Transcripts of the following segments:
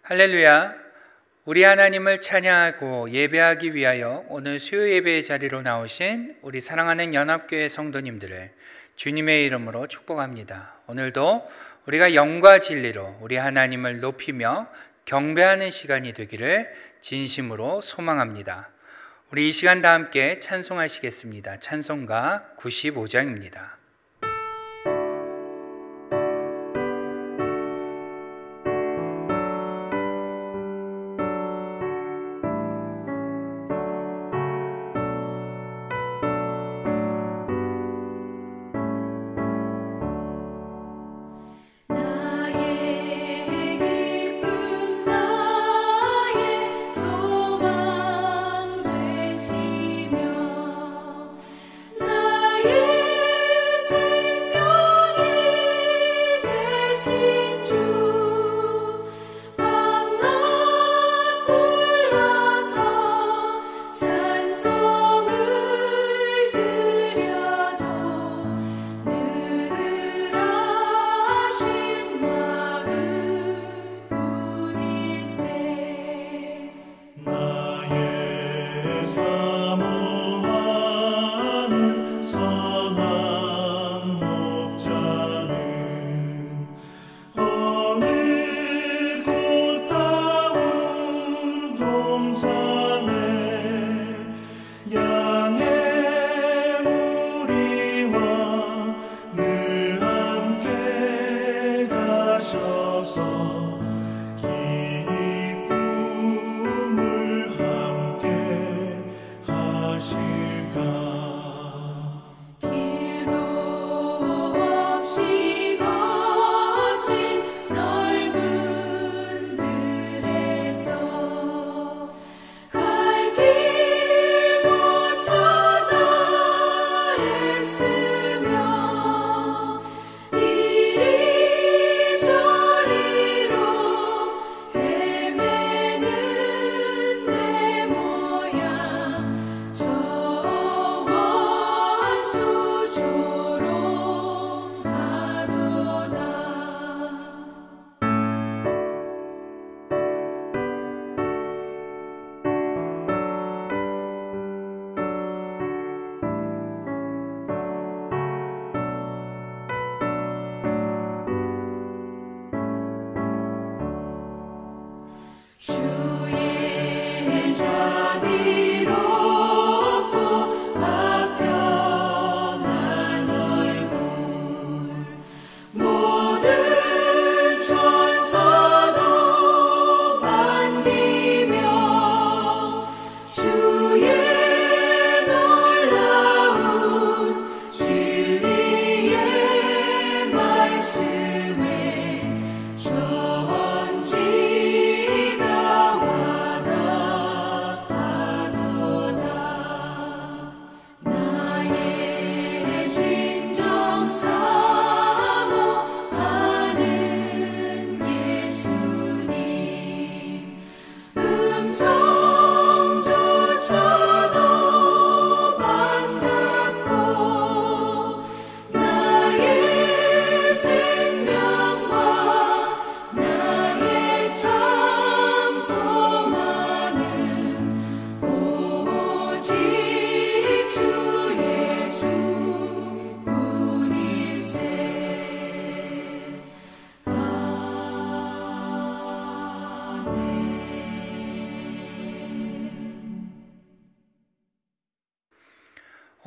할렐루야! 우리 하나님을 찬양하고 예배하기 위하여 오늘 수요 예배의 자리로 나오신 우리 사랑하는 연합교회 성도님들을 주님의 이름으로 축복합니다. 오늘도 우리가 영과 진리로 우리 하나님을 높이며 경배하는 시간이 되기를 진심으로 소망합니다. 우리 이 시간 다 함께 찬송하시겠습니다. 찬송가 95장입니다.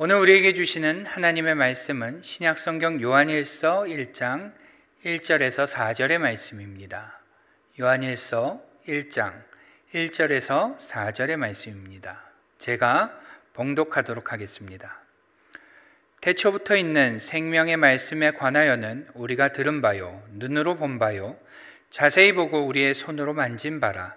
오늘 우리에게 주시는 하나님의 말씀은 신약성경 요한일서 1장 1절에서 4절의 말씀입니다. 요한일서 1장 1절에서 4절의 말씀입니다. 제가 봉독하도록 하겠습니다. 태초부터 있는 생명의 말씀에 관하여는 우리가 들은 바요, 눈으로 본 바요, 자세히 보고 우리의 손으로 만진 바라.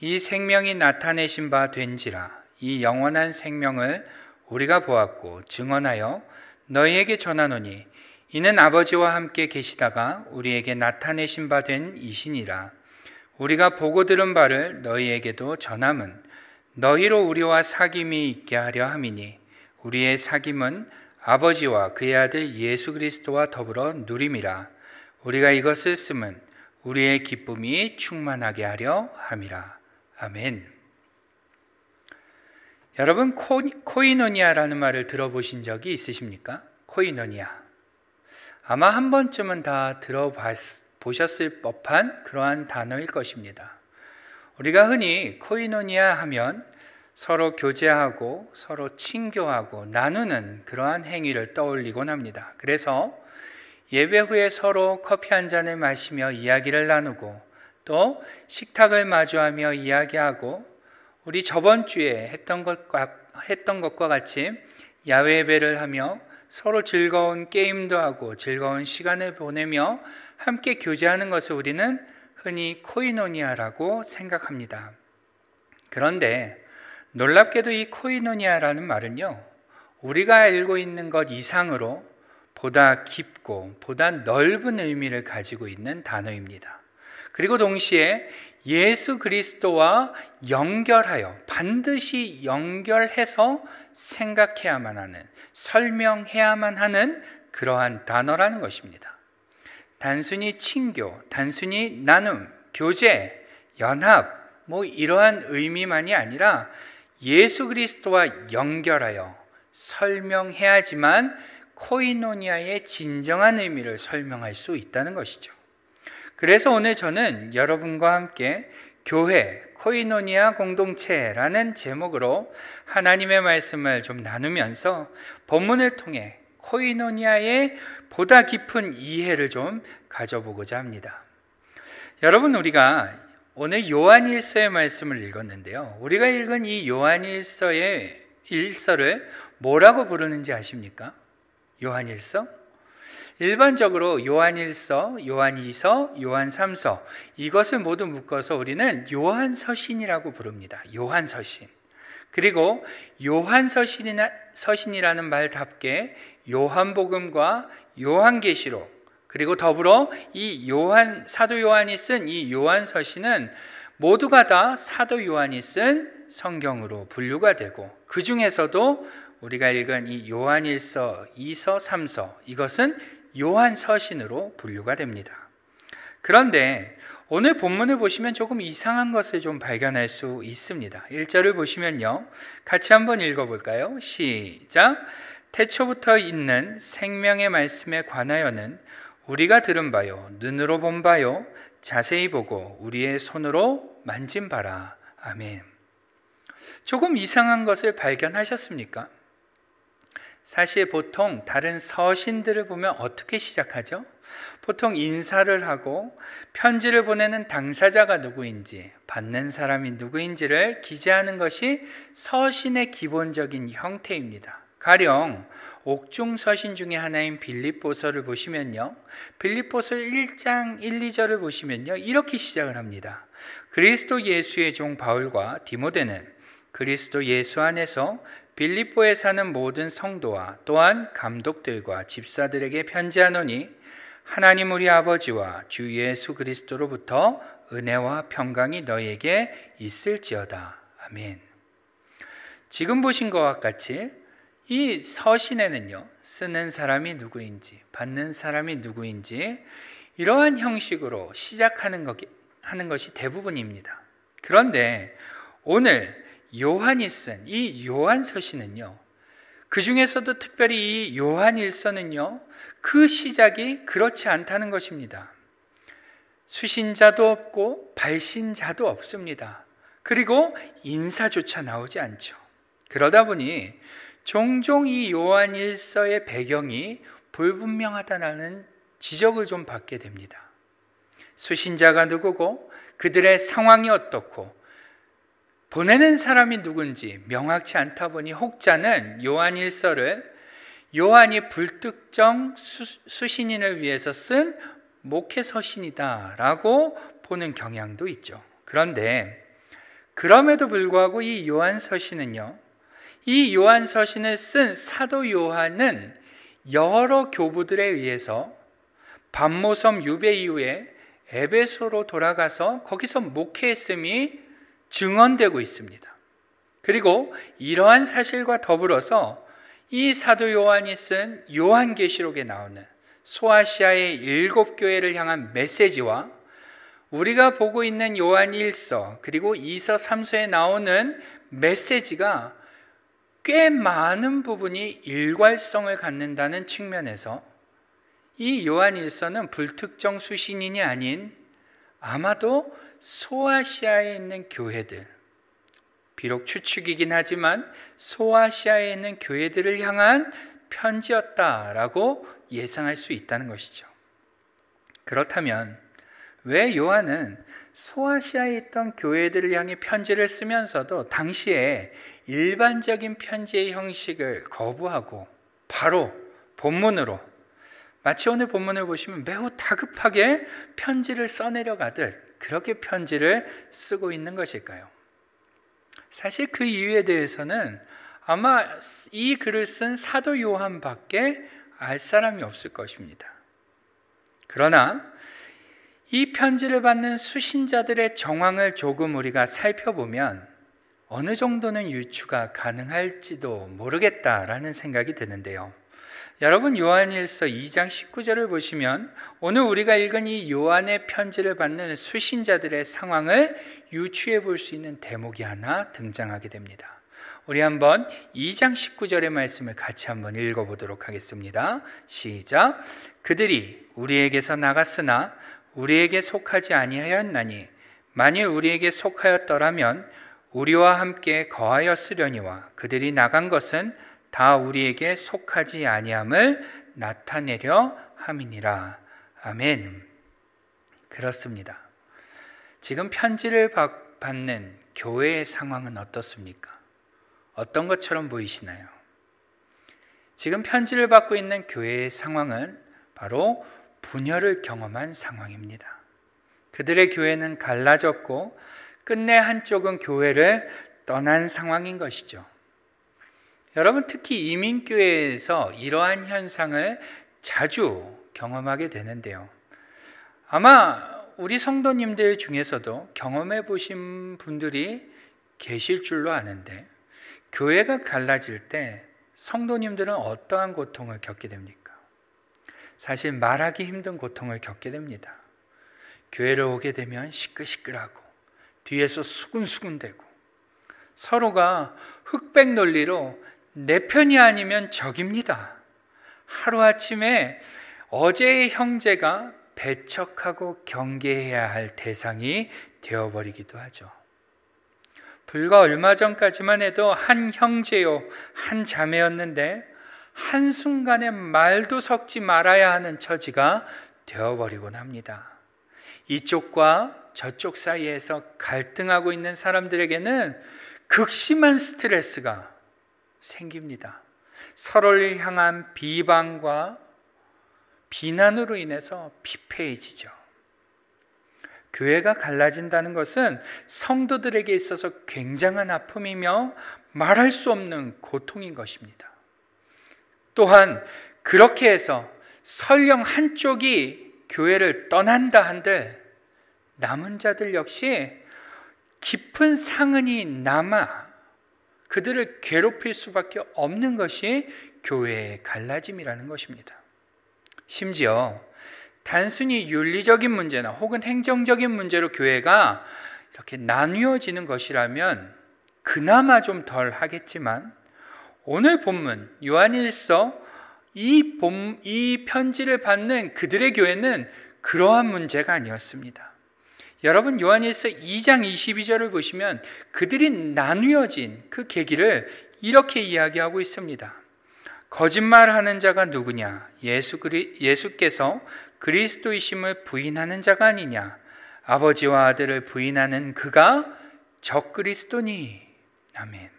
이 생명이 나타내신 바 된지라. 이 영원한 생명을 우리가 보았고 증언하여 너희에게 전하노니 이는 아버지와 함께 계시다가 우리에게 나타내신 바 된 이시니라. 우리가 보고 들은 바를 너희에게도 전함은 너희로 우리와 사귐이 있게 하려 함이니 우리의 사귐은 아버지와 그의 아들 예수 그리스도와 더불어 누림이라. 우리가 이것을 쓰면 우리의 기쁨이 충만하게 하려 함이라. 아멘. 여러분, 코이노니아라는 말을 들어보신 적이 있으십니까? 코이노니아. 아마 한 번쯤은 다 들어보셨을 법한 그러한 단어일 것입니다. 우리가 흔히 코이노니아 하면 서로 교제하고 서로 친교하고 나누는 그러한 행위를 떠올리곤 합니다. 그래서 예배 후에 서로 커피 한 잔을 마시며 이야기를 나누고 또 식탁을 마주하며 이야기하고 우리 저번 주에 했던 것과 같이 야외 예배를 하며 서로 즐거운 게임도 하고 즐거운 시간을 보내며 함께 교제하는 것을 우리는 흔히 코이노니아라고 생각합니다. 그런데 놀랍게도 이 코이노니아라는 말은요, 우리가 알고 있는 것 이상으로 보다 깊고 보다 넓은 의미를 가지고 있는 단어입니다. 그리고 동시에 예수 그리스도와 연결하여 반드시 연결해서 생각해야만 하는, 설명해야만 하는 그러한 단어라는 것입니다. 단순히 친교, 단순히 나눔, 교제, 연합 이러한 의미만이 아니라 예수 그리스도와 연결하여 설명해야지만 코이노니아의 진정한 의미를 설명할 수 있다는 것이죠. 그래서 오늘 저는 여러분과 함께 교회, 코이노니아 공동체라는 제목으로 하나님의 말씀을 좀 나누면서 본문을 통해 코이노니아의 보다 깊은 이해를 좀 가져보고자 합니다. 여러분, 우리가 오늘 요한일서의 말씀을 읽었는데요. 우리가 읽은 이 요한일서의 일서를 뭐라고 부르는지 아십니까? 요한일서? 일반적으로 요한일서, 요한이서, 요한삼서 이것을 모두 묶어서 우리는 요한서신이라고 부릅니다. 요한서신. 그리고 요한서신이라는 말답게 요한복음과 요한계시록 그리고 더불어 이 사도 요한이 쓴 이 요한서신은 모두가 다 사도 요한이 쓴 성경으로 분류가 되고 그 중에서도 우리가 읽은 이 요한일서, 2서, 3서 이것은 요한서신으로 분류가 됩니다. 그런데 오늘 본문을 보시면 조금 이상한 것을 좀 발견할 수 있습니다. 1절을 보시면요, 같이 한번 읽어볼까요? 시작! 태초부터 있는 생명의 말씀에 관하여는 우리가 들은 바요, 눈으로 본 바요, 자세히 보고 우리의 손으로 만진 바라. 아멘. 조금 이상한 것을 발견하셨습니까? 사실 보통 다른 서신들을 보면 어떻게 시작하죠? 보통 인사를 하고 편지를 보내는 당사자가 누구인지, 받는 사람이 누구인지를 기재하는 것이 서신의 기본적인 형태입니다. 가령 옥중서신 중에 하나인 빌립보서를 보시면요, 빌립보서 1장 1, 2절을 보시면요, 이렇게 시작을 합니다. 그리스도 예수의 종 바울과 디모데는 그리스도 예수 안에서 빌립보에 사는 모든 성도와 또한 감독들과 집사들에게 편지하노니 하나님 우리 아버지와 주 예수 그리스도로부터 은혜와 평강이 너희에게 있을지어다. 아멘. 지금 보신 것과 같이 이 서신에는요, 쓰는 사람이 누구인지, 받는 사람이 누구인지 이러한 형식으로 시작하는 것이 대부분입니다. 그런데 오늘 요한이 쓴 이 요한서신은요, 그 중에서도 특별히 이 요한일서는요, 그 시작이 그렇지 않다는 것입니다. 수신자도 없고 발신자도 없습니다. 그리고 인사조차 나오지 않죠. 그러다 보니 종종 이 요한일서의 배경이 불분명하다는 지적을 좀 받게 됩니다. 수신자가 누구고 그들의 상황이 어떻고 보내는 사람이 누군지 명확치 않다 보니 혹자는 요한일서를 요한이 불특정 수신인을 위해서 쓴 목회서신이다라고 보는 경향도 있죠. 그런데 그럼에도 불구하고 이 요한서신은요, 이 요한서신을 쓴 사도 요한은 여러 교부들에 의해서 반모섬 유배 이후에 에베소로 돌아가서 거기서 목회했음이 증언되고 있습니다. 그리고 이러한 사실과 더불어서 이 사도 요한이 쓴 요한계시록에 나오는 소아시아의 7 교회를 향한 메시지와 우리가 보고 있는 요한 1서 그리고 2서 3서에 나오는 메시지가 꽤 많은 부분이 일괄성을 갖는다는 측면에서 이 요한 1서는 불특정 수신인이 아닌 아마도 소아시아에 있는 교회들, 비록 추측이긴 하지만 소아시아에 있는 교회들을 향한 편지였다라고 예상할 수 있다는 것이죠. 그렇다면 왜 요한은 소아시아에 있던 교회들을 향해 편지를 쓰면서도 당시에 일반적인 편지의 형식을 거부하고 바로 본문으로, 마치 오늘 본문을 보시면 매우 다급하게 편지를 써내려가듯 그렇게 편지를 쓰고 있는 것일까요? 사실 그 이유에 대해서는 아마 이 글을 쓴 사도 요한밖에 알 사람이 없을 것입니다. 그러나 이 편지를 받는 수신자들의 정황을 조금 우리가 살펴보면 어느 정도는 유추가 가능할지도 모르겠다라는 생각이 드는데요. 여러분, 요한일서 2장 19절을 보시면 오늘 우리가 읽은 이 요한의 편지를 받는 수신자들의 상황을 유추해 볼 수 있는 대목이 하나 등장하게 됩니다. 우리 한번 2장 19절의 말씀을 같이 한번 읽어보도록 하겠습니다. 시작. 그들이 우리에게서 나갔으나 우리에게 속하지 아니하였나니 만일 우리에게 속하였더라면 우리와 함께 거하였으려니와 그들이 나간 것은 다 우리에게 속하지 아니함을 나타내려 함이니라. 아멘. 그렇습니다. 지금 편지를 받는 교회의 상황은 어떻습니까? 어떤 것처럼 보이시나요? 지금 편지를 받고 있는 교회의 상황은 바로 분열을 경험한 상황입니다. 그들의 교회는 갈라졌고 끝내 한쪽은 교회를 떠난 상황인 것이죠. 여러분, 특히 이민교회에서 이러한 현상을 자주 경험하게 되는데요. 아마 우리 성도님들 중에서도 경험해 보신 분들이 계실 줄로 아는데, 교회가 갈라질 때 성도님들은 어떠한 고통을 겪게 됩니까? 사실 말하기 힘든 고통을 겪게 됩니다. 교회를 오게 되면 시끌시끌하고 뒤에서 수군수군대고 서로가 흑백 논리로 내 편이 아니면 적입니다. 하루아침에 어제의 형제가 배척하고 경계해야 할 대상이 되어버리기도 하죠. 불과 얼마 전까지만 해도 한 형제요 한 자매였는데 한순간에 말도 섞지 말아야 하는 처지가 되어버리곤 합니다. 이쪽과 저쪽 사이에서 갈등하고 있는 사람들에게는 극심한 스트레스가 생깁니다. 서로를 향한 비방과 비난으로 인해서 피폐해지죠. 교회가 갈라진다는 것은 성도들에게 있어서 굉장한 아픔이며 말할 수 없는 고통인 것입니다. 또한 그렇게 해서 설령 한쪽이 교회를 떠난다 한들 남은 자들 역시 깊은 상흔이 남아 그들을 괴롭힐 수밖에 없는 것이 교회의 갈라짐이라는 것입니다. 심지어 단순히 윤리적인 문제나 혹은 행정적인 문제로 교회가 이렇게 나뉘어지는 것이라면 그나마 좀 덜 하겠지만 오늘 본문 요한일서 이 편지를 받는 그들의 교회는 그러한 문제가 아니었습니다. 여러분, 요한일서 2장 22절을 보시면 그들이 나뉘어진 그 계기를 이렇게 이야기하고 있습니다. 거짓말하는 자가 누구냐? 예수께서 그리스도이심을 부인하는 자가 아니냐? 아버지와 아들을 부인하는 그가 적그리스도니. 아멘.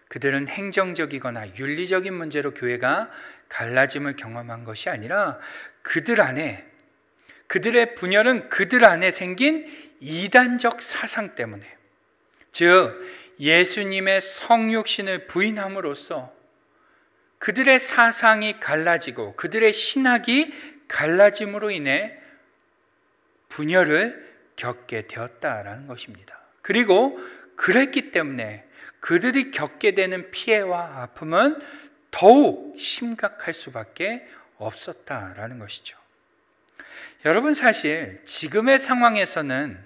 그들은 행정적이거나 윤리적인 문제로 교회가 갈라짐을 경험한 것이 아니라 그들의 분열은 그들 안에 생긴 이단적 사상 때문에, 즉 예수님의 성육신을 부인함으로써 그들의 사상이 갈라지고 그들의 신학이 갈라짐으로 인해 분열을 겪게 되었다라는 것입니다. 그리고 그랬기 때문에 그들이 겪게 되는 피해와 아픔은 더욱 심각할 수밖에 없었다라는 것이죠. 여러분, 사실 지금의 상황에서는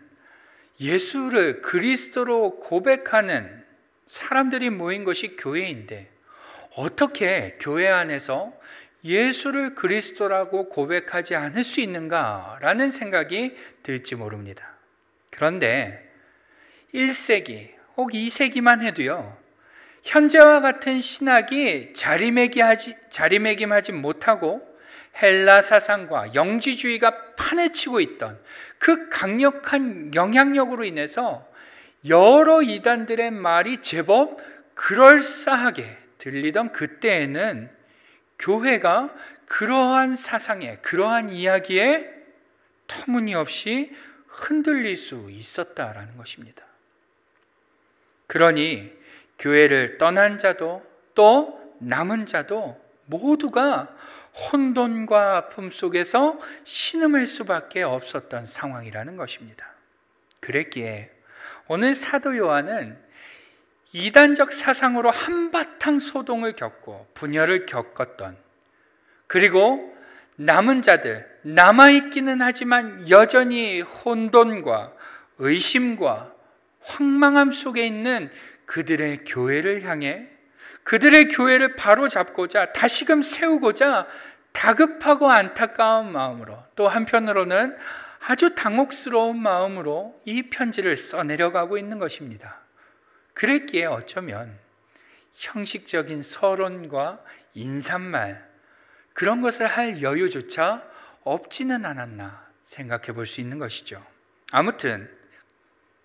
예수를 그리스도로 고백하는 사람들이 모인 것이 교회인데, 어떻게 교회 안에서 예수를 그리스도라고 고백하지 않을 수 있는가라는 생각이 들지 모릅니다. 그런데 1세기 혹 2세기만 해도요, 현재와 같은 신학이 자리매김하지 못하고 헬라 사상과 영지주의가 판을 치고 있던 그 강력한 영향력으로 인해서 여러 이단들의 말이 제법 그럴싸하게 들리던 그때에는 교회가 그러한 사상에, 그러한 이야기에 터무니없이 흔들릴 수 있었다라는 것입니다. 그러니 교회를 떠난 자도 또 남은 자도 모두가 혼돈과 아픔 속에서 신음할 수밖에 없었던 상황이라는 것입니다. 그랬기에 오늘 사도 요한은 이단적 사상으로 한바탕 소동을 겪고 분열을 겪었던, 그리고 남은 자들, 남아있기는 하지만 여전히 혼돈과 의심과 황망함 속에 있는 그들의 교회를 향해, 그들의 교회를 바로잡고자 다시금 세우고자 다급하고 안타까운 마음으로, 또 한편으로는 아주 당혹스러운 마음으로 이 편지를 써내려가고 있는 것입니다. 그랬기에 어쩌면 형식적인 서론과 인사말, 그런 것을 할 여유조차 없지는 않았나 생각해 볼 수 있는 것이죠. 아무튼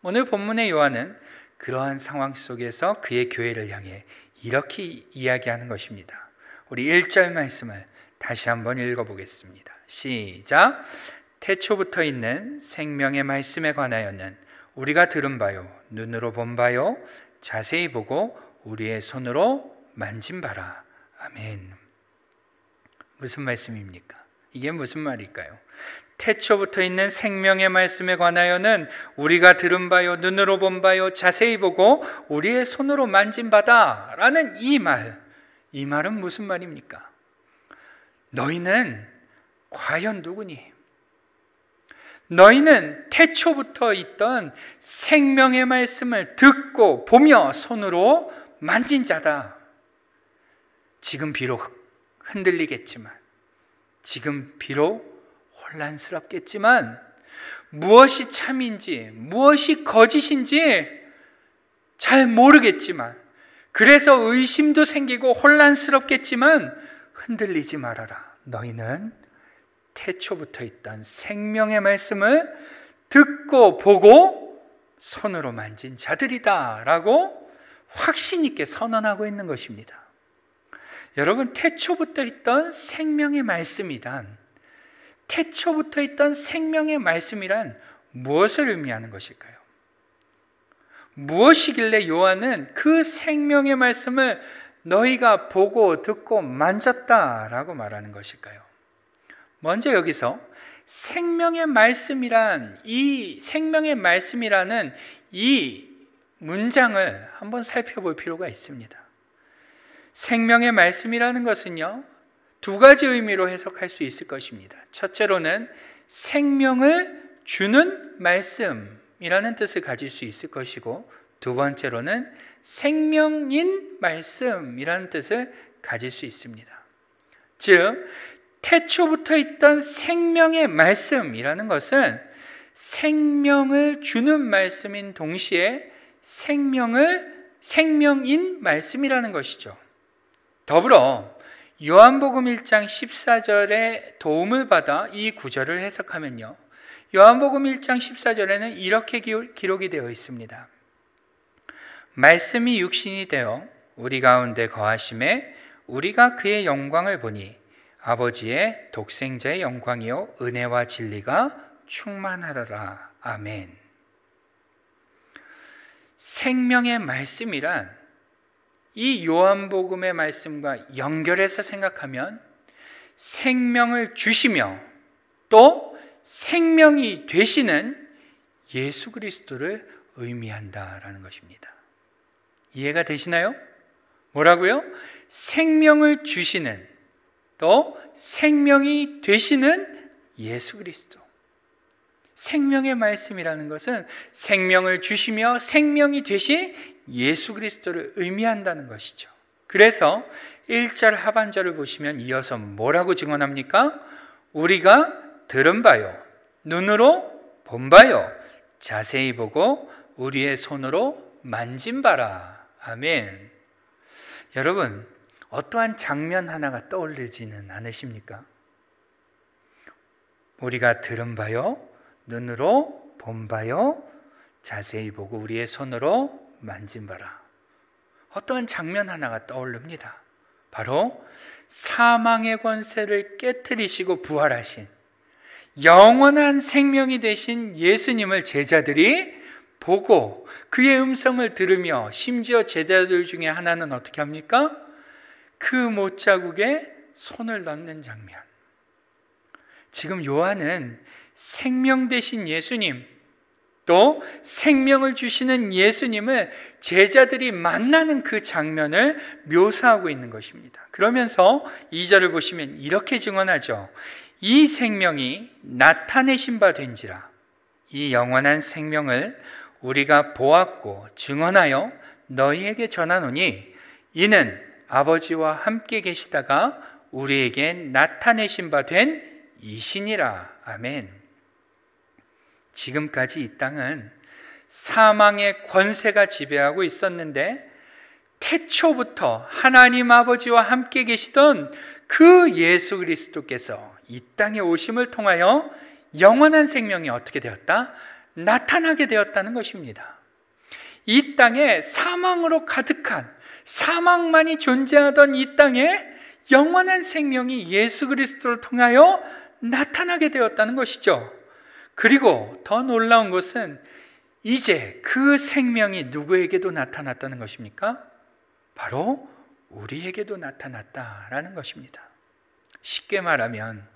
오늘 본문의 요한은 그러한 상황 속에서 그의 교회를 향해 이렇게 이야기하는 것입니다. 우리 1절 말씀을 다시 한번 읽어보겠습니다. 시작. 태초부터 있는 생명의 말씀에 관하여는 우리가 들은 바요, 눈으로 본 바요, 자세히 보고 우리의 손으로 만진 바라. 아멘. 무슨 말씀입니까? 이게 무슨 말일까요? 태초부터 있는 생명의 말씀에 관하여는 우리가 들은 바요, 눈으로 본 바요, 자세히 보고 우리의 손으로 만진 바다 라는 이 말은 무슨 말입니까? 너희는 과연 누구니? 너희는 태초부터 있던 생명의 말씀을 듣고 보며 손으로 만진 자다. 지금 비록 흔들리겠지만, 지금 비록 혼란스럽겠지만, 무엇이 참인지 무엇이 거짓인지 잘 모르겠지만, 그래서 의심도 생기고 혼란스럽겠지만 흔들리지 말아라. 너희는 태초부터 있던 생명의 말씀을 듣고 보고 손으로 만진 자들이다 라고 확신 있게 선언하고 있는 것입니다. 여러분, 태초부터 있던 생명의 말씀이란, 태초부터 있던 생명의 말씀이란 무엇을 의미하는 것일까요? 무엇이길래 요한은 그 생명의 말씀을 너희가 보고 듣고 만졌다라고 말하는 것일까요? 먼저 여기서 생명의 말씀이란, 이 생명의 말씀이라는 이 문장을 한번 살펴볼 필요가 있습니다. 생명의 말씀이라는 것은요, 두 가지 의미로 해석할 수 있을 것입니다. 첫째로는 생명을 주는 말씀이라는 뜻을 가질 수 있을 것이고, 두 번째로는 생명인 말씀이라는 뜻을 가질 수 있습니다. 즉, 태초부터 있던 생명의 말씀이라는 것은 생명을 주는 말씀인 동시에 생명인 말씀이라는 것이죠. 더불어 요한복음 1장 14절의 도움을 받아 이 구절을 해석하면요, 요한복음 1장 14절에는 이렇게 기록이 되어 있습니다. 말씀이 육신이 되어 우리 가운데 거하심에 우리가 그의 영광을 보니 아버지의 독생자의 영광이요 은혜와 진리가 충만하더라. 아멘. 생명의 말씀이란 이 요한복음의 말씀과 연결해서 생각하면 생명을 주시며 또 생명이 되시는 예수 그리스도를 의미한다라는 것입니다. 이해가 되시나요? 뭐라고요? 생명을 주시는 또 생명이 되시는 예수 그리스도. 생명의 말씀이라는 것은 생명을 주시며 생명이 되신 예수 그리스도를 의미한다는 것이죠. 그래서 1절 하반절을 보시면 이어서 뭐라고 증언합니까? 우리가 들은 바요, 눈으로 본 바요, 자세히 보고 우리의 손으로 만진 바라. 아멘. 여러분, 어떠한 장면 하나가 떠오르지는 않으십니까? 우리가 들은 바요, 눈으로 본 바요, 자세히 보고 우리의 손으로 만진 바라. 어떠한 장면 하나가 떠오릅니다. 바로 사망의 권세를 깨트리시고 부활하신 영원한 생명이 되신 예수님을 제자들이 보고 그의 음성을 들으며, 심지어 제자들 중에 하나는 어떻게 합니까? 그 못자국에 손을 넣는 장면. 지금 요한은 생명 되신 예수님, 또 생명을 주시는 예수님을 제자들이 만나는 그 장면을 묘사하고 있는 것입니다. 그러면서 2절을 보시면 이렇게 증언하죠. 이 생명이 나타내신 바 된지라. 이 영원한 생명을 우리가 보았고 증언하여 너희에게 전하노니 이는 아버지와 함께 계시다가 우리에게 나타내신 바 된 이신이라. 아멘. 지금까지 이 땅은 사망의 권세가 지배하고 있었는데 태초부터 하나님 아버지와 함께 계시던 그 예수 그리스도께서 이 땅에 오심을 통하여 영원한 생명이 어떻게 되었다? 나타나게 되었다는 것입니다. 이 땅에 사망으로 가득한, 사망만이 존재하던 이 땅에 영원한 생명이 예수 그리스도를 통하여 나타나게 되었다는 것이죠. 그리고 더 놀라운 것은 이제 그 생명이 누구에게도 나타났다는 것입니까? 바로 우리에게도 나타났다라는 것입니다. 쉽게 말하면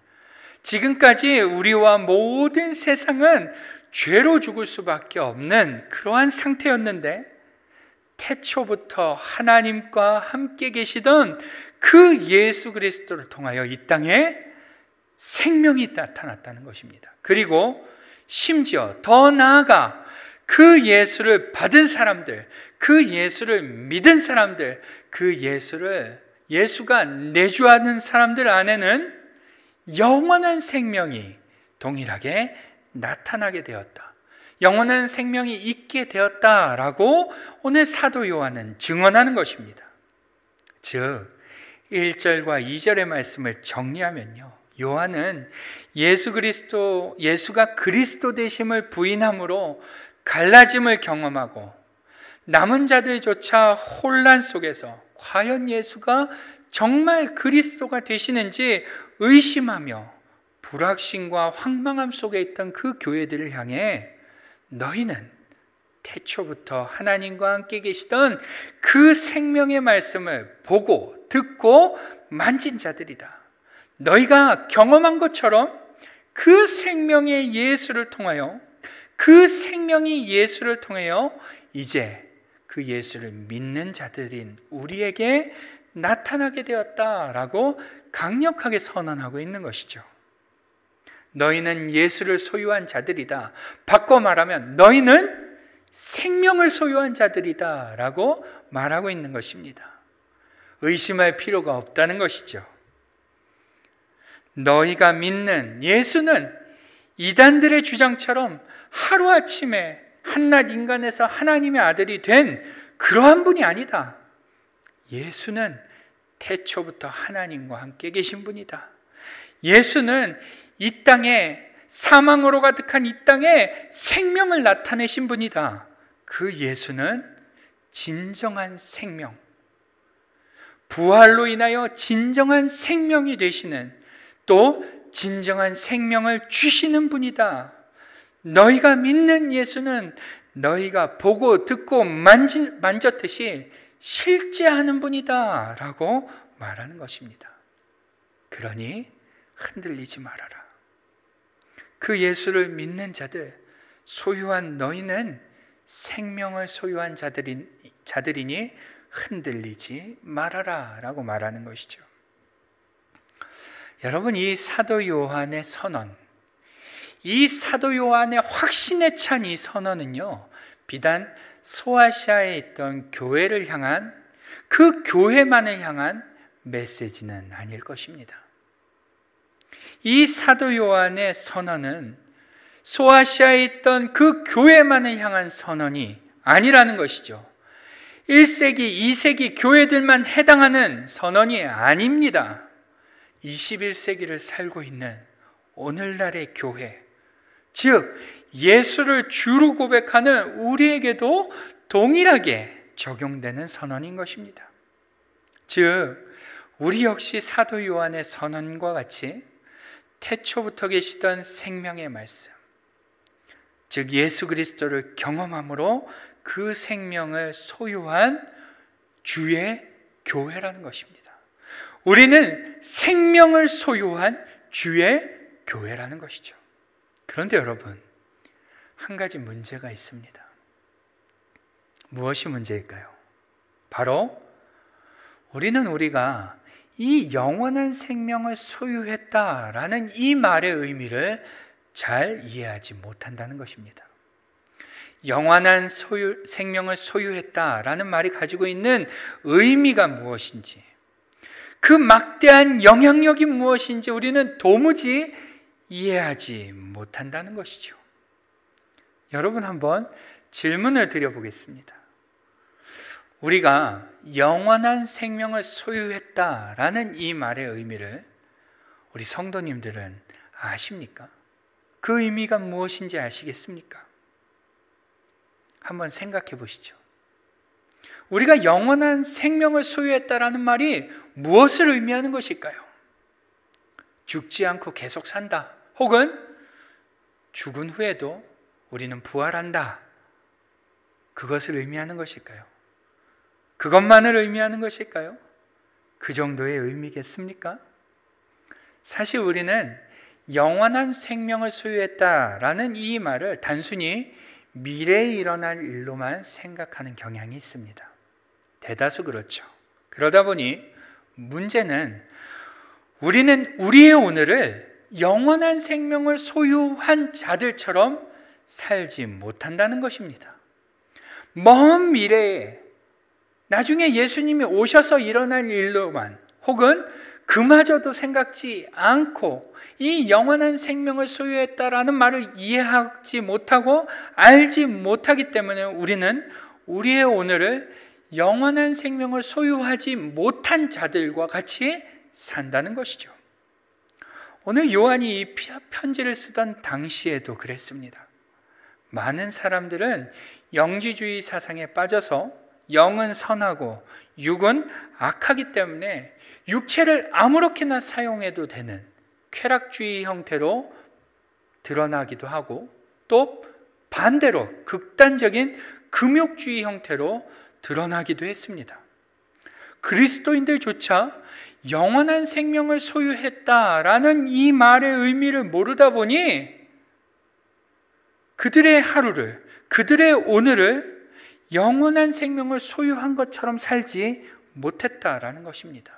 지금까지 우리와 모든 세상은 죄로 죽을 수밖에 없는 그러한 상태였는데 태초부터 하나님과 함께 계시던 그 예수 그리스도를 통하여 이 땅에 생명이 나타났다는 것입니다. 그리고 심지어 더 나아가 그 예수를 받은 사람들, 그 예수를 믿은 사람들, 그 예수가 내주하는 사람들 안에는 영원한 생명이 동일하게 나타나게 되었다, 영원한 생명이 있게 되었다라고 오늘 사도 요한은 증언하는 것입니다. 즉 1절과 2절의 말씀을 정리하면요, 요한은 예수가 그리스도 되심을 부인함으로 갈라짐을 경험하고 남은 자들조차 혼란 속에서 과연 예수가 정말 그리스도가 되시는지 의심하며 불확신과 황망함 속에 있던 그 교회들을 향해 너희는 태초부터 하나님과 함께 계시던 그 생명의 말씀을 보고 듣고 만진 자들이다. 너희가 경험한 것처럼 그 생명의 예수를 통하여, 그 생명이 예수를 통하여 이제 그 예수를 믿는 자들인 우리에게 나타나게 되었다라고 강력하게 선언하고 있는 것이죠. 너희는 예수를 소유한 자들이다. 바꿔 말하면 너희는 생명을 소유한 자들이다 라고 말하고 있는 것입니다. 의심할 필요가 없다는 것이죠. 너희가 믿는 예수는 이단들의 주장처럼 하루아침에 한낱 인간에서 하나님의 아들이 된 그러한 분이 아니다. 예수는 태초부터 하나님과 함께 계신 분이다. 예수는 이 땅에, 사망으로 가득한 이 땅에 생명을 나타내신 분이다. 그 예수는 진정한 생명, 부활로 인하여 진정한 생명이 되시는, 또 진정한 생명을 주시는 분이다. 너희가 믿는 예수는 너희가 보고 듣고 만졌듯이 실제하는 분이다 라고 말하는 것입니다. 그러니 흔들리지 말아라. 그 예수를 믿는 자들, 소유한 너희는 생명을 소유한 자들이니 흔들리지 말아라 라고 말하는 것이죠. 여러분, 이 사도 요한의 선언, 이 사도 요한의 확신에 찬 이 선언은요, 비단 소아시아에 있던 교회를 향한, 그 교회만을 향한 메시지는 아닐 것입니다. 이 사도 요한의 선언은 소아시아에 있던 그 교회만을 향한 선언이 아니라는 것이죠. 1세기, 2세기 교회들만 해당하는 선언이 아닙니다. 21세기를 살고 있는 오늘날의 교회, 즉 예수를 주로 고백하는 우리에게도 동일하게 적용되는 선언인 것입니다. 즉 우리 역시 사도 요한의 선언과 같이 태초부터 계시던 생명의 말씀, 즉 예수 그리스도를 경험함으로 그 생명을 소유한 주의 교회라는 것입니다. 우리는 생명을 소유한 주의 교회라는 것이죠. 그런데 여러분, 한 가지 문제가 있습니다. 무엇이 문제일까요? 바로 우리가 이 영원한 생명을 소유했다라는 이 말의 의미를 잘 이해하지 못한다는 것입니다. 영원한 생명을 소유했다라는 말이 가지고 있는 의미가 무엇인지, 그 막대한 영향력이 무엇인지 우리는 도무지 이해하지 못한다는 것이죠. 여러분, 한번 질문을 드려보겠습니다. 우리가 영원한 생명을 소유했다라는 이 말의 의미를 우리 성도님들은 아십니까? 그 의미가 무엇인지 아시겠습니까? 한번 생각해 보시죠. 우리가 영원한 생명을 소유했다라는 말이 무엇을 의미하는 것일까요? 죽지 않고 계속 산다, 혹은 죽은 후에도 우리는 부활한다, 그것을 의미하는 것일까요? 그것만을 의미하는 것일까요? 그 정도의 의미겠습니까? 사실 우리는 영원한 생명을 소유했다라는 이 말을 단순히 미래에 일어날 일로만 생각하는 경향이 있습니다. 대다수 그렇죠. 그러다 보니 문제는 우리는 우리의 오늘을 영원한 생명을 소유한 자들처럼 살지 못한다는 것입니다. 먼 미래에 나중에 예수님이 오셔서 일어날 일로만, 혹은 그마저도 생각지 않고 이 영원한 생명을 소유했다라는 말을 이해하지 못하고 알지 못하기 때문에 우리는 우리의 오늘을 영원한 생명을 소유하지 못한 자들과 같이 산다는 것이죠. 오늘 요한이 이 편지를 쓰던 당시에도 그랬습니다. 많은 사람들은 영지주의 사상에 빠져서 영은 선하고 육은 악하기 때문에 육체를 아무렇게나 사용해도 되는 쾌락주의 형태로 드러나기도 하고, 또 반대로 극단적인 금욕주의 형태로 드러나기도 했습니다. 그리스도인들조차 영원한 생명을 소유했다라는 이 말의 의미를 모르다 보니 그들의 하루를, 그들의 오늘을 영원한 생명을 소유한 것처럼 살지 못했다라는 것입니다.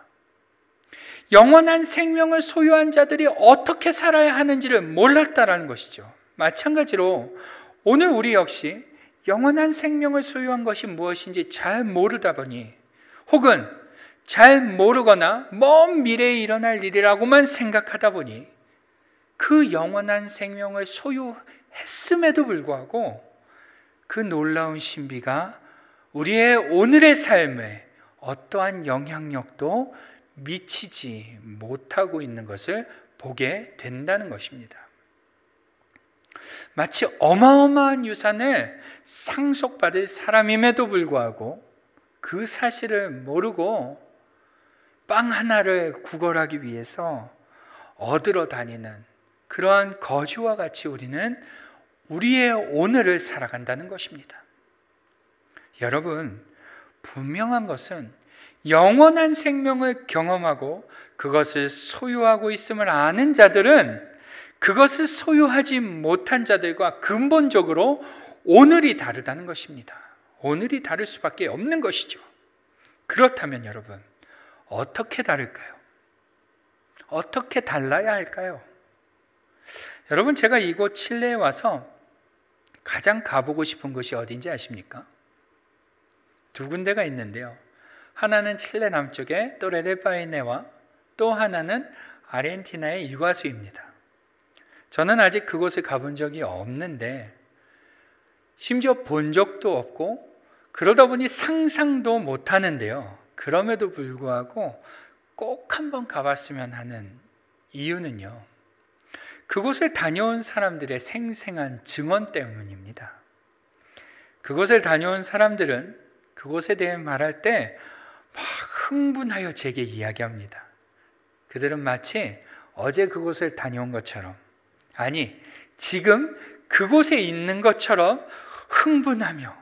영원한 생명을 소유한 자들이 어떻게 살아야 하는지를 몰랐다라는 것이죠. 마찬가지로 오늘 우리 역시 영원한 생명을 소유한 것이 무엇인지 잘 모르다 보니, 혹은 잘 모르거나 먼 미래에 일어날 일이라고만 생각하다 보니 그 영원한 생명을 소유했음에도 불구하고 그 놀라운 신비가 우리의 오늘의 삶에 어떠한 영향력도 미치지 못하고 있는 것을 보게 된다는 것입니다. 마치 어마어마한 유산을 상속받을 사람임에도 불구하고 그 사실을 모르고 빵 하나를 구걸하기 위해서 얻으러 다니는 그러한 거지와 같이 우리는 우리의 오늘을 살아간다는 것입니다. 여러분, 분명한 것은 영원한 생명을 경험하고 그것을 소유하고 있음을 아는 자들은 그것을 소유하지 못한 자들과 근본적으로 오늘이 다르다는 것입니다. 오늘이 다를 수밖에 없는 것이죠. 그렇다면 여러분, 어떻게 다를까요? 어떻게 달라야 할까요? 여러분, 제가 이곳 칠레에 와서 가장 가보고 싶은 곳이 어딘지 아십니까? 두 군데가 있는데요. 하나는 칠레 남쪽의 또레데파이네와 또 하나는 아르헨티나의 이과수입니다. 저는 아직 그곳에 가본 적이 없는데 심지어 본 적도 없고 그러다 보니 상상도 못 하는데요. 그럼에도 불구하고 꼭 한번 가봤으면 하는 이유는요, 그곳을 다녀온 사람들의 생생한 증언 때문입니다. 그곳을 다녀온 사람들은 그곳에 대해 말할 때 막 흥분하여 제게 이야기합니다. 그들은 마치 어제 그곳을 다녀온 것처럼, 아니 지금 그곳에 있는 것처럼 흥분하며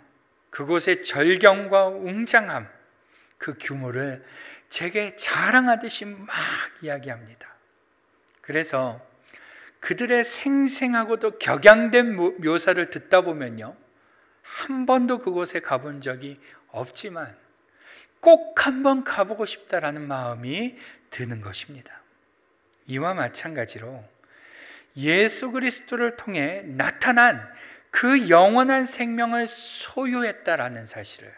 그곳의 절경과 웅장함, 그 규모를 제게 자랑하듯이 막 이야기합니다. 그래서 그들의 생생하고도 격양된 묘사를 듣다 보면요, 한 번도 그곳에 가본 적이 없지만 꼭 한번 가보고 싶다라는 마음이 드는 것입니다. 이와 마찬가지로 예수 그리스도를 통해 나타난 그 영원한 생명을 소유했다라는 사실을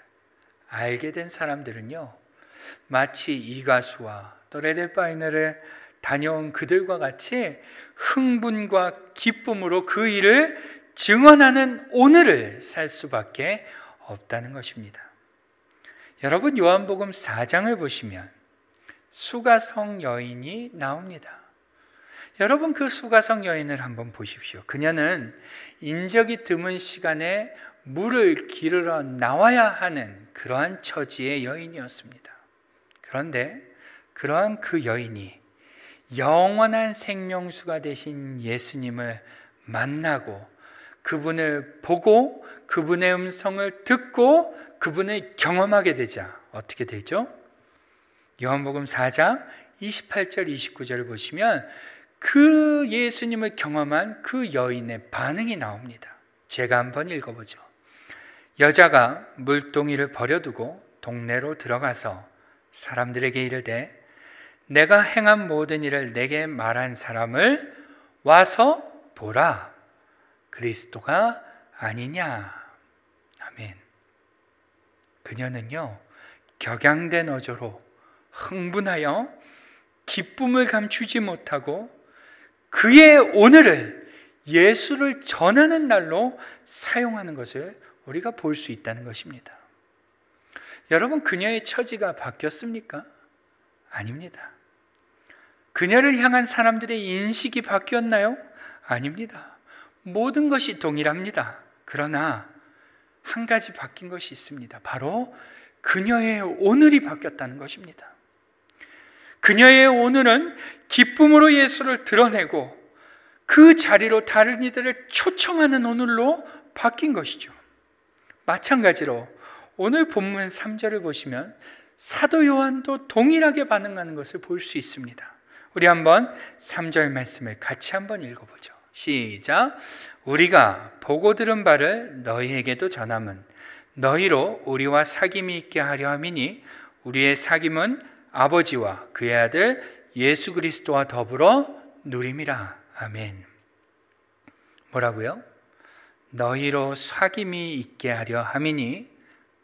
알게 된 사람들은요, 마치 이가수와 또레데파이네를 다녀온 그들과 같이 흥분과 기쁨으로 그 일을 증언하는 오늘을 살 수밖에 없다는 것입니다. 여러분, 요한복음 4장을 보시면 수가성 여인이 나옵니다. 여러분, 그 수가성 여인을 한번 보십시오. 그녀는 인적이 드문 시간에 물을 기르러 나와야 하는 그러한 처지의 여인이었습니다. 그런데 그러한 그 여인이 영원한 생명수가 되신 예수님을 만나고 그분을 보고 그분의 음성을 듣고 그분을 경험하게 되자 어떻게 되죠? 요한복음 4장 28절 29절을 보시면 그 예수님을 경험한 그 여인의 반응이 나옵니다. 제가 한번 읽어보죠. 여자가 물동이를 버려두고 동네로 들어가서 사람들에게 이르되 내가 행한 모든 일을 내게 말한 사람을 와서 보라, 그리스도가 아니냐. 아멘. 그녀는요, 격양된 어조로 흥분하여 기쁨을 감추지 못하고 그의 오늘을 예수를 전하는 날로 사용하는 것을 우리가 볼 수 있다는 것입니다. 여러분, 그녀의 처지가 바뀌었습니까? 아닙니다. 그녀를 향한 사람들의 인식이 바뀌었나요? 아닙니다. 모든 것이 동일합니다. 그러나 한 가지 바뀐 것이 있습니다. 바로 그녀의 오늘이 바뀌었다는 것입니다. 그녀의 오늘은 기쁨으로 예수를 드러내고 그 자리로 다른 이들을 초청하는 오늘로 바뀐 것이죠. 마찬가지로 오늘 본문 3절을 보시면 사도 요한도 동일하게 반응하는 것을 볼 수 있습니다. 우리 한번 3절 말씀을 같이 한번 읽어보죠. 시작. 우리가 보고 들은 바를 너희에게도 전함은 너희로 우리와 사귐이 있게 하려 함이니 우리의 사귐은 아버지와 그의 아들 예수 그리스도와 더불어 누림이라. 아멘. 뭐라고요? 너희로 사귐이 있게 하려 함이니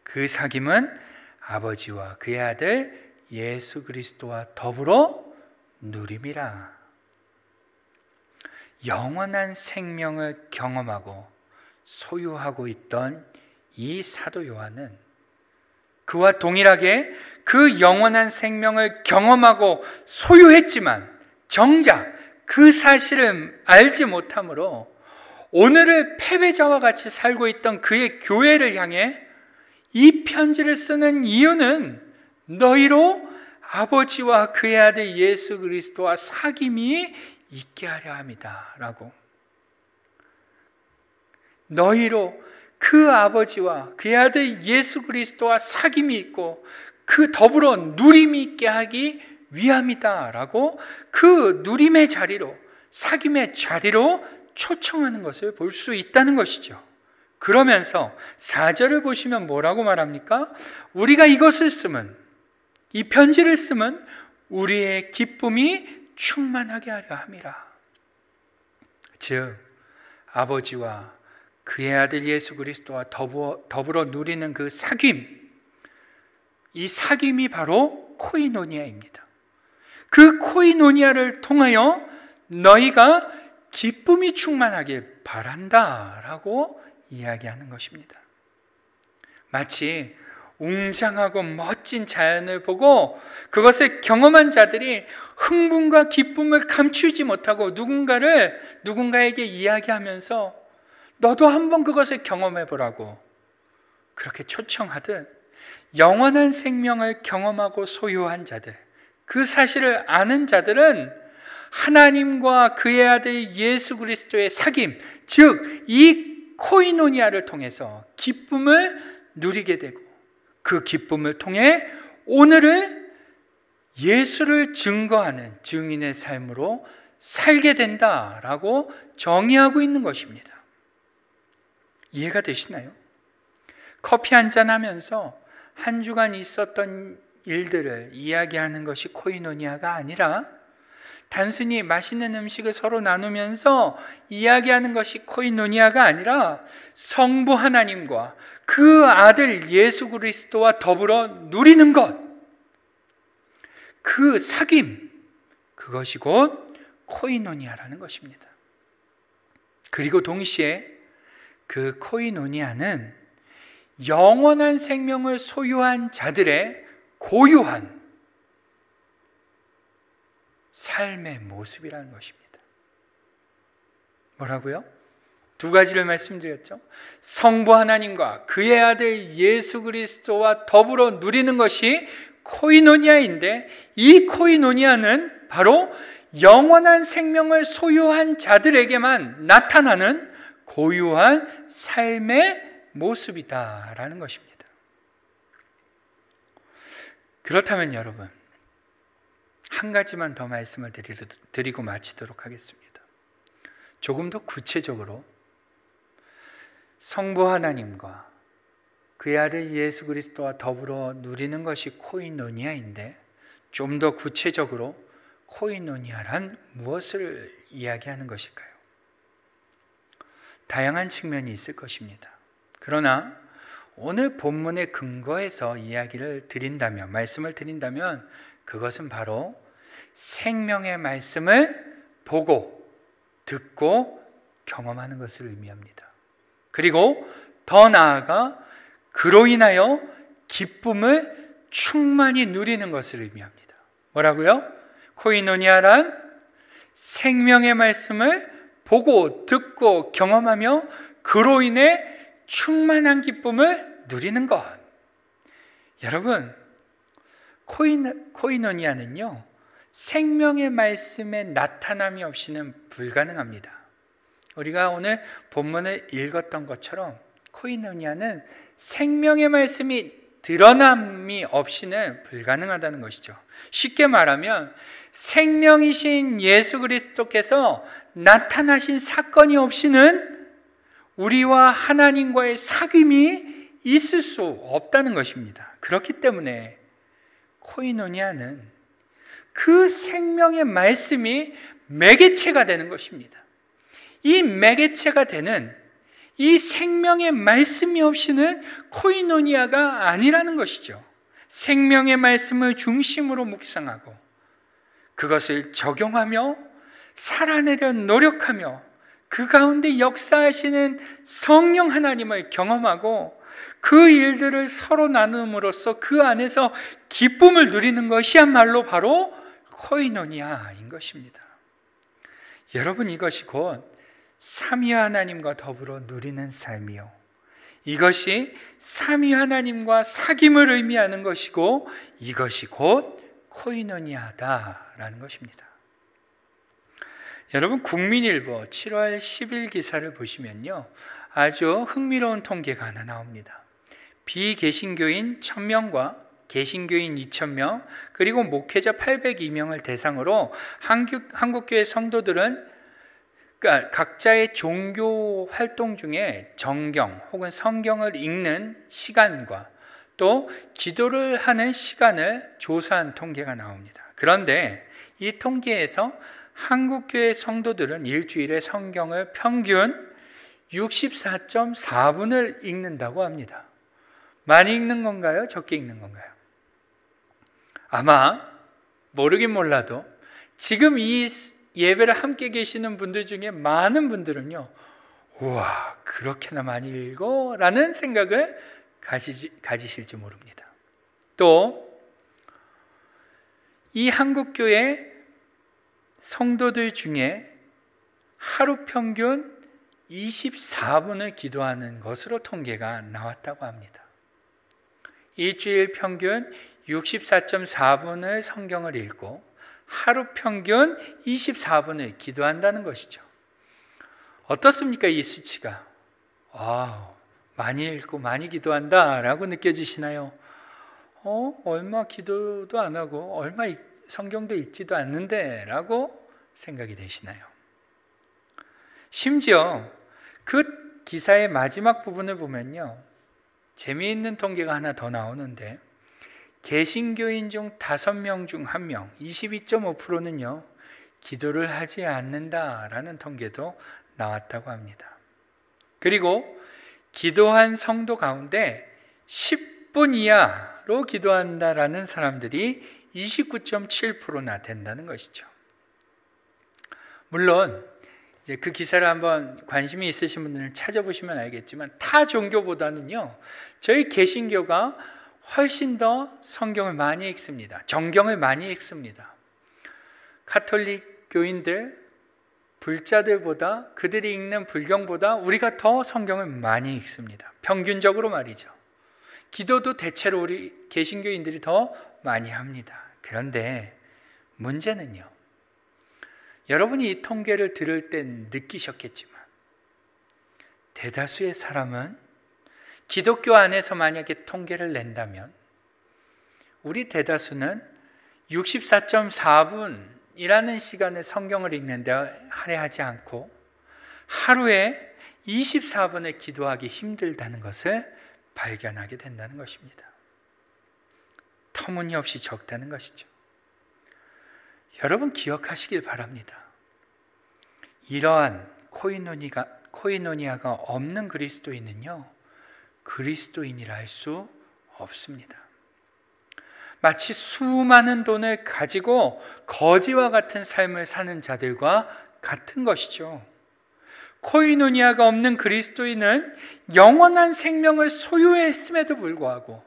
그 사귐은 아버지와 그의 아들 예수 그리스도와 더불어 누림이라. 영원한 생명을 경험하고 소유하고 있던 이 사도 요한은 그와 동일하게 그 영원한 생명을 경험하고 소유했지만 정작 그 사실을 알지 못하므로 오늘을 패배자와 같이 살고 있던 그의 교회를 향해 이 편지를 쓰는 이유는 너희로 아버지와 그의 아들 예수 그리스도와 사귐이 있게 하려 함이다 라고, 너희로 그 아버지와 그의 아들 예수 그리스도와 사귐이 있고 그 더불어 누림이 있게 하기 위함이다 라고 그 누림의 자리로, 사귐의 자리로 초청하는 것을 볼 수 있다는 것이죠. 그러면서 4절을 보시면 뭐라고 말합니까? 우리가 이것을 쓰면, 이 편지를 쓰면 우리의 기쁨이 충만하게 하려 함이라. 즉 아버지와 그의 아들 예수 그리스도와 더불어 누리는 그 사귐, 이 사귐이 바로 코이노니아입니다. 그 코이노니아를 통하여 너희가 기쁨이 충만하길 바란다라고 이야기하는 것입니다. 마치 웅장하고 멋진 자연을 보고 그것을 경험한 자들이 흥분과 기쁨을 감추지 못하고 누군가에게 이야기하면서 너도 한번 그것을 경험해 보라고 그렇게 초청하듯 영원한 생명을 경험하고 소유한 자들, 그 사실을 아는 자들은 하나님과 그의 아들 예수 그리스도의 사귐, 즉 이 코이노니아를 통해서 기쁨을 누리게 되고 그 기쁨을 통해 오늘을 예수를 증거하는 증인의 삶으로 살게 된다라고 정의하고 있는 것입니다. 이해가 되시나요? 커피 한잔 하면서 한 주간 있었던 일들을 이야기하는 것이 코이노니아가 아니라 단순히 맛있는 음식을 서로 나누면서 이야기하는 것이 코이노니아가 아니라 성부 하나님과 그 아들 예수 그리스도와 더불어 누리는 것, 그 사귐, 그것이 곧 코이노니아라는 것입니다. 그리고 동시에 그 코이노니아는 영원한 생명을 소유한 자들의 고유한 삶의 모습이라는 것입니다. 뭐라고요? 두 가지를 말씀드렸죠. 성부 하나님과 그의 아들 예수 그리스도와 더불어 누리는 것이 코이노니아인데, 이 코이노니아는 바로 영원한 생명을 소유한 자들에게만 나타나는 고유한 삶의 모습이다라는 것입니다. 그렇다면 여러분, 한 가지만 더 말씀을 드리고 마치도록 하겠습니다. 조금 더 구체적으로 성부 하나님과 그의 아들 예수 그리스도와 더불어 누리는 것이 코이노니아인데, 좀 더 구체적으로 코이노니아란 무엇을 이야기하는 것일까요? 다양한 측면이 있을 것입니다. 그러나 오늘 본문의 근거에서 말씀을 드린다면 그것은 바로 생명의 말씀을 보고 듣고 경험하는 것을 의미합니다. 그리고 더 나아가 그로 인하여 기쁨을 충만히 누리는 것을 의미합니다. 뭐라고요? 코이노니아란 생명의 말씀을 보고 듣고 경험하며 그로 인해 충만한 기쁨을 누리는 것. 여러분, 코이노니아는요, 생명의 말씀의 나타남이 없이는 불가능합니다. 우리가 오늘 본문을 읽었던 것처럼 코이노니아는 생명의 말씀이 드러남이 없이는 불가능하다는 것이죠. 쉽게 말하면 생명이신 예수 그리스도께서 나타나신 사건이 없이는 우리와 하나님과의 사귐이 있을 수 없다는 것입니다. 그렇기 때문에 코이노니아는 그 생명의 말씀이 매개체가 되는 것입니다. 이 매개체가 되는 이 생명의 말씀이 없이는 코이노니아가 아니라는 것이죠. 생명의 말씀을 중심으로 묵상하고 그것을 적용하며 살아내려 노력하며 그 가운데 역사하시는 성령 하나님을 경험하고 그 일들을 서로 나눔으로써 그 안에서 기쁨을 누리는 것이야말로 바로 코이노니아인 것입니다. 여러분, 이것이 곧 삼위 하나님과 더불어 누리는 삶이요, 이것이 삼위 하나님과 사귐을 의미하는 것이고 이것이 곧 코이노니아다라는 것입니다. 여러분, 국민일보 7월 10일 기사를 보시면요, 아주 흥미로운 통계가 하나 나옵니다. 비개신교인 1000명과 개신교인 2000명 그리고 목회자 802명을 대상으로 한국교회 성도들은 각자의 종교 활동 중에 정경 혹은 성경을 읽는 시간과 또 기도를 하는 시간을 조사한 통계가 나옵니다. 그런데 이 통계에서 한국교회 성도들은 일주일에 성경을 평균 64.4분을 읽는다고 합니다. 많이 읽는 건가요? 적게 읽는 건가요? 아마 모르긴 몰라도 지금 이 예배를 함께 계시는 분들 중에 많은 분들은요, 우와, 그렇게나 많이 읽어? 라는 생각을 가지실지 모릅니다. 또 이 한국교회 성도들 중에 하루 평균 24분을 기도하는 것으로 통계가 나왔다고 합니다. 일주일 평균 64.4분을 성경을 읽고 하루 평균 24분을 기도한다는 것이죠. 어떻습니까? 이 수치가. 많이 읽고 많이 기도한다 라고 느껴지시나요? 얼마 기도도 안 하고 얼마 성경도 읽지도 않는데 라고 생각이 되시나요? 심지어 그 기사의 마지막 부분을 보면요, 재미있는 통계가 하나 더 나오는데 개신교인 중 5명 중 1명 22.5%는요 기도를 하지 않는다라는 통계도 나왔다고 합니다. 그리고 기도한 성도 가운데 10분 이하로 기도한다라는 사람들이 29.7%나 된다는 것이죠. 물론 이제 그 기사를 한번 관심이 있으신 분들은 찾아보시면 알겠지만 타 종교보다는요 저희 개신교가 훨씬 더 성경을 많이 읽습니다. 정경을 많이 읽습니다. 카톨릭 교인들, 불자들보다, 그들이 읽는 불경보다 우리가 더 성경을 많이 읽습니다. 평균적으로 말이죠. 기도도 대체로 우리 개신교인들이 더 많이 합니다. 그런데 문제는요, 여러분이 이 통계를 들을 땐 느끼셨겠지만 대다수의 사람은 기독교 안에서 만약에 통계를 낸다면 우리 대다수는 64.4분이라는 시간을 성경을 읽는 데 할애하지 않고 하루에 24분을 기도하기 힘들다는 것을 발견하게 된다는 것입니다. 터무니없이 적다는 것이죠. 여러분 기억하시길 바랍니다. 이러한 코이노니아가 없는 그리스도인은요 그리스도인이라 할 수 없습니다. 마치 수많은 돈을 가지고 거지와 같은 삶을 사는 자들과 같은 것이죠. 코이노니아가 없는 그리스도인은 영원한 생명을 소유했음에도 불구하고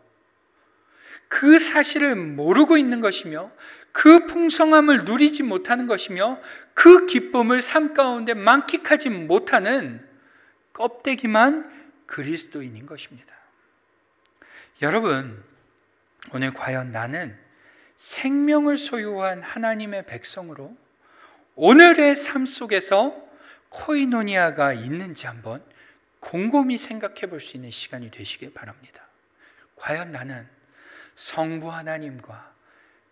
그 사실을 모르고 있는 것이며 그 풍성함을 누리지 못하는 것이며 그 기쁨을 삶 가운데 만끽하지 못하는 껍데기만 그리스도인인 것입니다. 여러분, 오늘 과연 나는 생명을 소유한 하나님의 백성으로 오늘의 삶 속에서 코이노니아가 있는지 한번 곰곰이 생각해 볼 수 있는 시간이 되시길 바랍니다. 과연 나는 성부 하나님과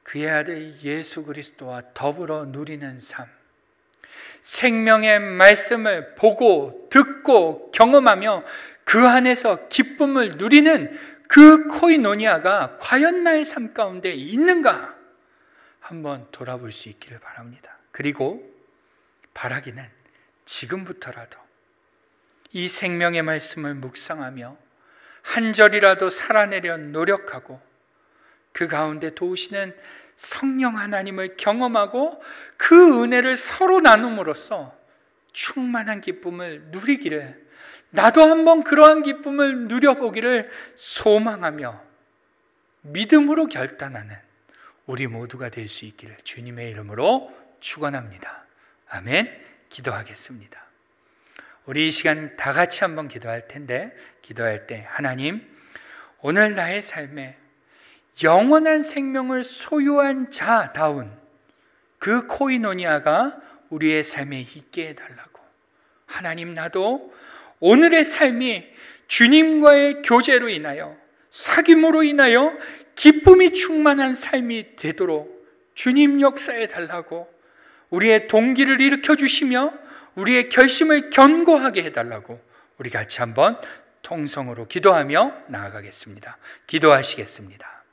그의 아들 예수 그리스도와 더불어 누리는 삶, 생명의 말씀을 보고 듣고 경험하며 그 안에서 기쁨을 누리는 그 코이노니아가 과연 나의 삶 가운데 있는가 한번 돌아볼 수 있기를 바랍니다. 그리고 바라기는 지금부터라도 이 생명의 말씀을 묵상하며 한 절이라도 살아내려 노력하고 그 가운데 도우시는 성령 하나님을 경험하고 그 은혜를 서로 나눔으로써 충만한 기쁨을 누리기를, 나도 한번 그러한 기쁨을 누려보기를 소망하며 믿음으로 결단하는 우리 모두가 될 수 있기를 주님의 이름으로 축원합니다. 아멘. 기도하겠습니다. 우리 이 시간 다 같이 한번 기도할 텐데, 기도할 때 하나님, 오늘 나의 삶에 영원한 생명을 소유한 자다운 그 코이노니아가 우리의 삶에 있게 해달라고. 하나님, 나도 오늘의 삶이 주님과의 교제로 인하여, 사귐으로 인하여 기쁨이 충만한 삶이 되도록 주님 역사해 달라고, 우리의 동기를 일으켜 주시며 우리의 결심을 견고하게 해달라고 우리 같이 한번 통성으로 기도하며 나아가겠습니다. 기도하시겠습니다.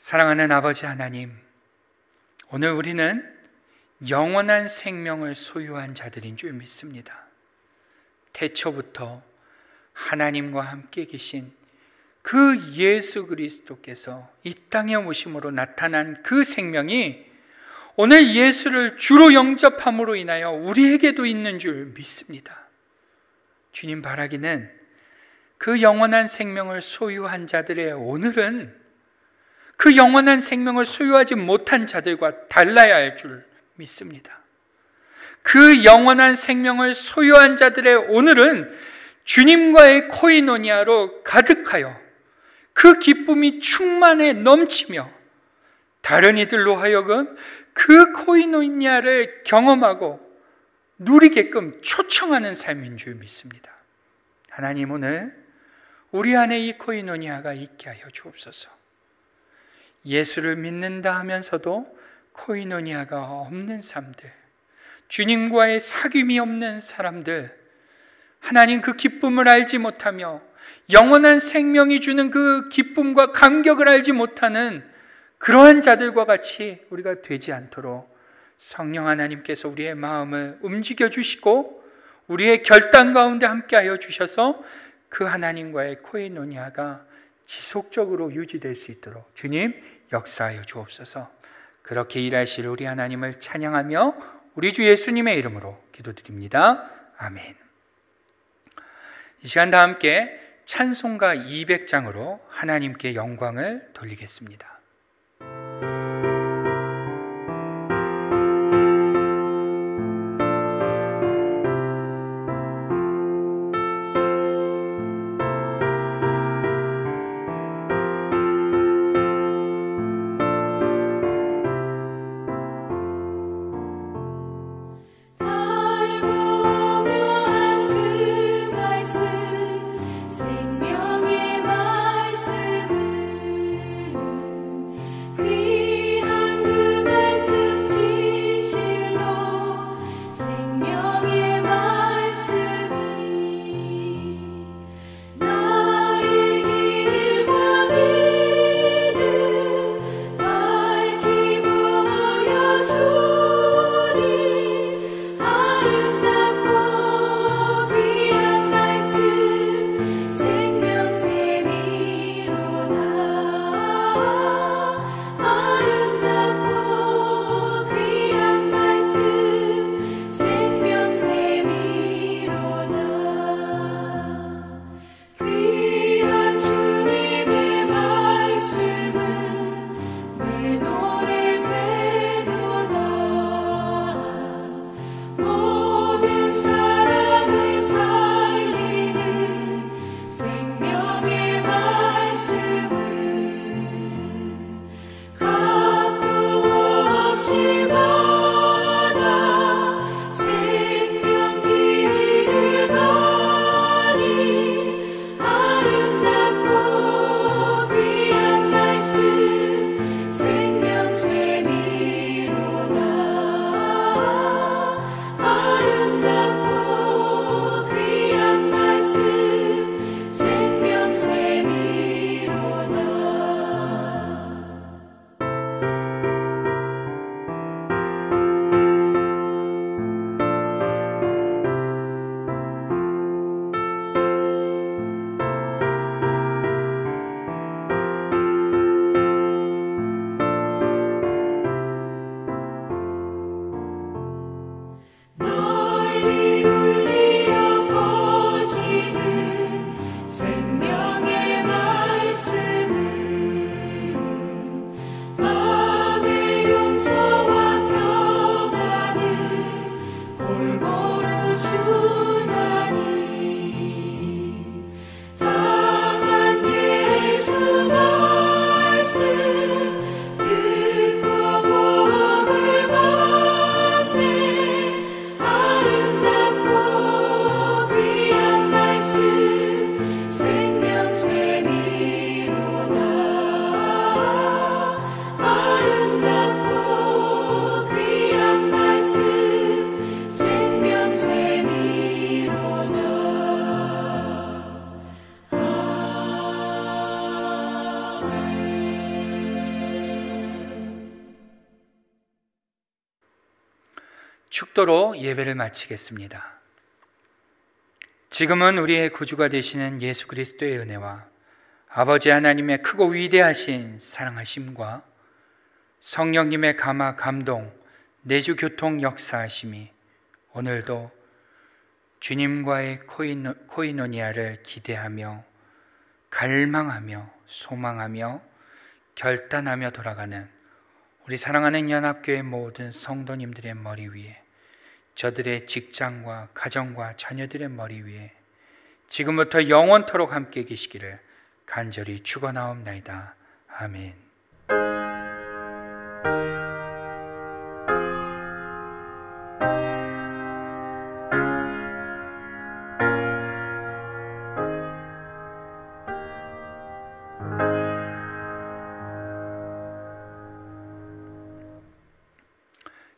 사랑하는 아버지 하나님, 오늘 우리는 영원한 생명을 소유한 자들인 줄 믿습니다. 태초부터 하나님과 함께 계신 그 예수 그리스도께서 이 땅에 오심으로 나타난 그 생명이 오늘 예수를 주로 영접함으로 인하여 우리에게도 있는 줄 믿습니다. 주님 바라기는 그 영원한 생명을 소유한 자들의 오늘은 그 영원한 생명을 소유하지 못한 자들과 달라야 할 줄 믿습니다. 그 영원한 생명을 소유한 자들의 오늘은 주님과의 코이노니아로 가득하여 그 기쁨이 충만해 넘치며 다른 이들로 하여금 그 코이노니아를 경험하고 누리게끔 초청하는 삶인 줄 믿습니다. 하나님, 오늘 우리 안에 이 코이노니아가 있게 하여 주옵소서. 예수를 믿는다 하면서도 코이노니아가 없는 삶들, 주님과의 사귐이 없는 사람들, 하나님 그 기쁨을 알지 못하며 영원한 생명이 주는 그 기쁨과 감격을 알지 못하는 그러한 자들과 같이 우리가 되지 않도록 성령 하나님께서 우리의 마음을 움직여 주시고 우리의 결단 가운데 함께하여 주셔서 그 하나님과의 코이노니아가 지속적으로 유지될 수 있도록 주님 역사하여 주옵소서. 그렇게 일하실 우리 하나님을 찬양하며 우리 주 예수님의 이름으로 기도드립니다. 아멘. 이 시간 다 함께 찬송가 200장으로 하나님께 영광을 돌리겠습니다. 생명의 말씀을 축도로 예배를 마치겠습니다. 지금은 우리의 구주가 되시는 예수 그리스도의 은혜와 아버지 하나님의 크고 위대하신 사랑하심과 성령님의 감화 감동 내주 교통 역사하심이 오늘도 주님과의 코이노니아를 기대하며 갈망하며 소망하며 결단하며 돌아가는 우리 사랑하는 연합교회 모든 성도님들의 머리 위에, 저들의 직장과 가정과 자녀들의 머리 위에 지금부터 영원토록 함께 계시기를 간절히 축원하옵나이다. 아멘.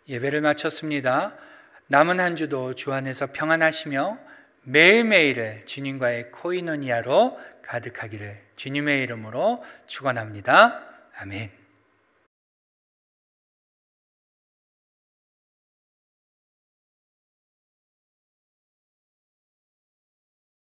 예배를 마쳤습니다. 남은 한 주도 주 안에서 평안하시며 매일매일을 주님과의 코이노니아로 가득하기를 주님의 이름으로 축원합니다. 아멘.